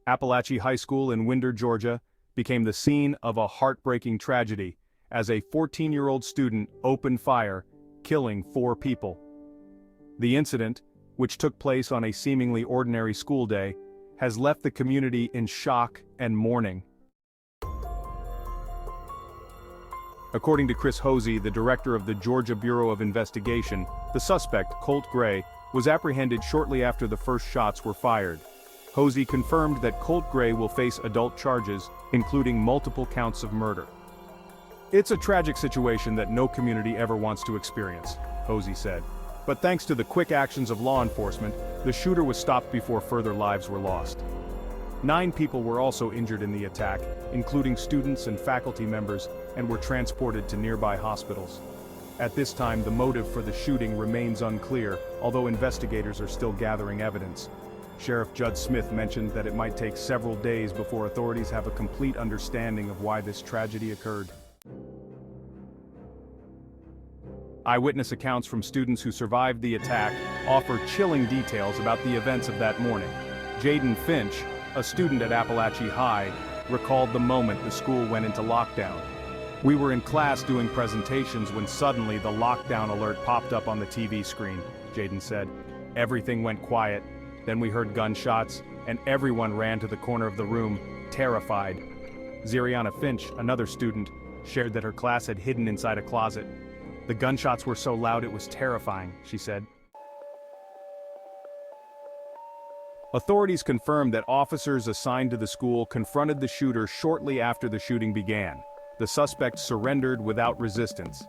Apalachee High School in Winder, Georgia, became the scene of a heartbreaking tragedy as a 14-year-old student opened fire, killing 4 people. The incident, which took place on a seemingly ordinary school day, has left the community in shock and mourning. According to Chris Hosey, the director of the Georgia Bureau of Investigation, the suspect, Colt Gray, was apprehended shortly after the first shots were fired. Hosey confirmed that Colt Gray will face adult charges, including multiple counts of murder. "It's a tragic situation that no community ever wants to experience," Hosey said. But thanks to the quick actions of law enforcement, the shooter was stopped before further lives were lost. 9 people were also injured in the attack, including students and faculty members, and were transported to nearby hospitals. At this time, the motive for the shooting remains unclear, although investigators are still gathering evidence. Sheriff Judd Smith mentioned that it might take several days before authorities have a complete understanding of why this tragedy occurred. Eyewitness accounts from students who survived the attack offer chilling details about the events of that morning. Jaden Finch, a student at Apalachee High, recalled the moment the school went into lockdown. "We were in class doing presentations when suddenly the lockdown alert popped up on the TV screen," Jaden said. "Everything went quiet, then we heard gunshots, and everyone ran to the corner of the room, terrified." Ziriana Finch, another student, shared that her class had hidden inside a closet. "The gunshots were so loud it was terrifying," she said. Authorities confirmed that officers assigned to the school confronted the shooter shortly after the shooting began. The suspect surrendered without resistance.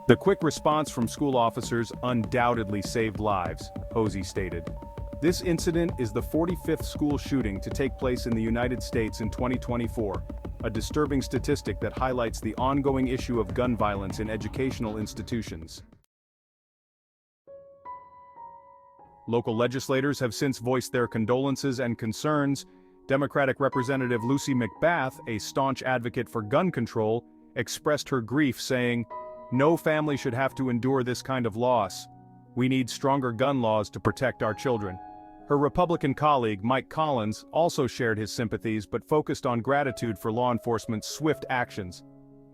"The quick response from school officers undoubtedly saved lives," Hosey stated. This incident is the 45th school shooting to take place in the United States in 2024, a disturbing statistic that highlights the ongoing issue of gun violence in educational institutions. Local legislators have since voiced their condolences and concerns. Democratic Representative Lucy McBath, a staunch advocate for gun control, expressed her grief, saying, "No family should have to endure this kind of loss. We need stronger gun laws to protect our children." Her Republican colleague, Mike Collins, also shared his sympathies but focused on gratitude for law enforcement's swift actions.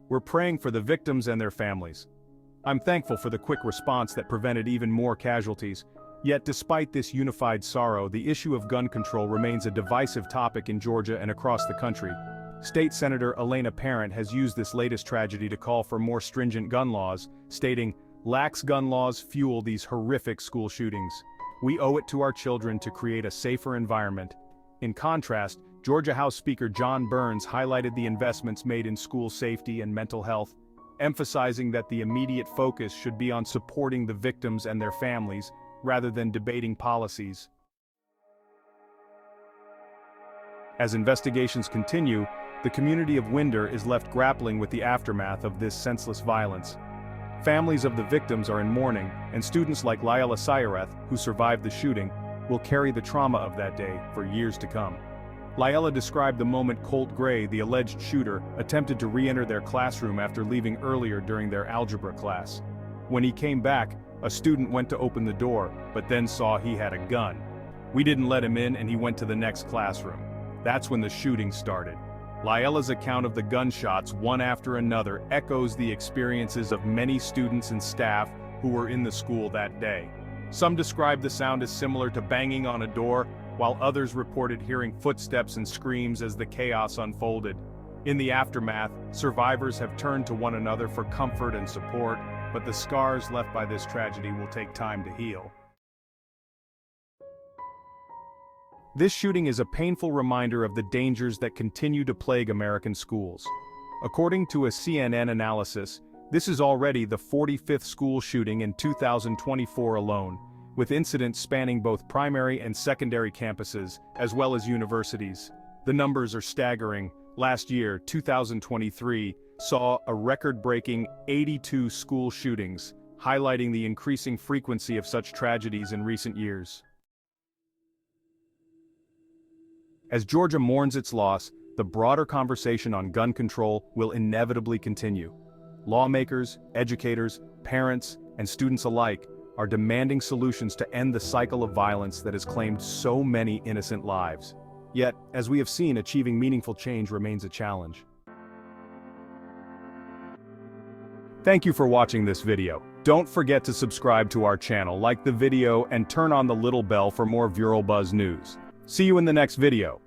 "We're praying for the victims and their families. I'm thankful for the quick response that prevented even more casualties." Yet despite this unified sorrow, the issue of gun control remains a divisive topic in Georgia and across the country. State Senator Elena Parent has used this latest tragedy to call for more stringent gun laws, stating, "Lax gun laws fuel these horrific school shootings. We owe it to our children to create a safer environment." In contrast, Georgia House Speaker John Burns highlighted the investments made in school safety and mental health, emphasizing that the immediate focus should be on supporting the victims and their families, rather than debating policies. As investigations continue, the community of Winder is left grappling with the aftermath of this senseless violence. Families of the victims are in mourning, and students like Liella Sayareth, who survived the shooting, will carry the trauma of that day for years to come. Liella described the moment Colt Gray, the alleged shooter, attempted to re-enter their classroom after leaving earlier during their algebra class. When he came back, a student went to open the door, but then saw he had a gun. "We didn't let him in and he went to the next classroom. That's when the shooting started." Liella's account of the gunshots, one after another, echoes the experiences of many students and staff who were in the school that day. Some described the sound as similar to banging on a door, while others reported hearing footsteps and screams as the chaos unfolded. In the aftermath, survivors have turned to one another for comfort and support, but the scars left by this tragedy will take time to heal. This shooting is a painful reminder of the dangers that continue to plague American schools. According to a CNN analysis, this is already the 45th school shooting in 2024 alone, with incidents spanning both primary and secondary campuses, as well as universities. The numbers are staggering. Last year, 2023, saw a record-breaking 82 school shootings, highlighting the increasing frequency of such tragedies in recent years. As Georgia mourns its loss, the broader conversation on gun control will inevitably continue. Lawmakers, educators, parents, and students alike are demanding solutions to end the cycle of violence that has claimed so many innocent lives. Yet, as we have seen, achieving meaningful change remains a challenge. Thank you for watching this video. Don't forget to subscribe to our channel, like the video, and turn on the little bell for more Viral Buzz news. See you in the next video.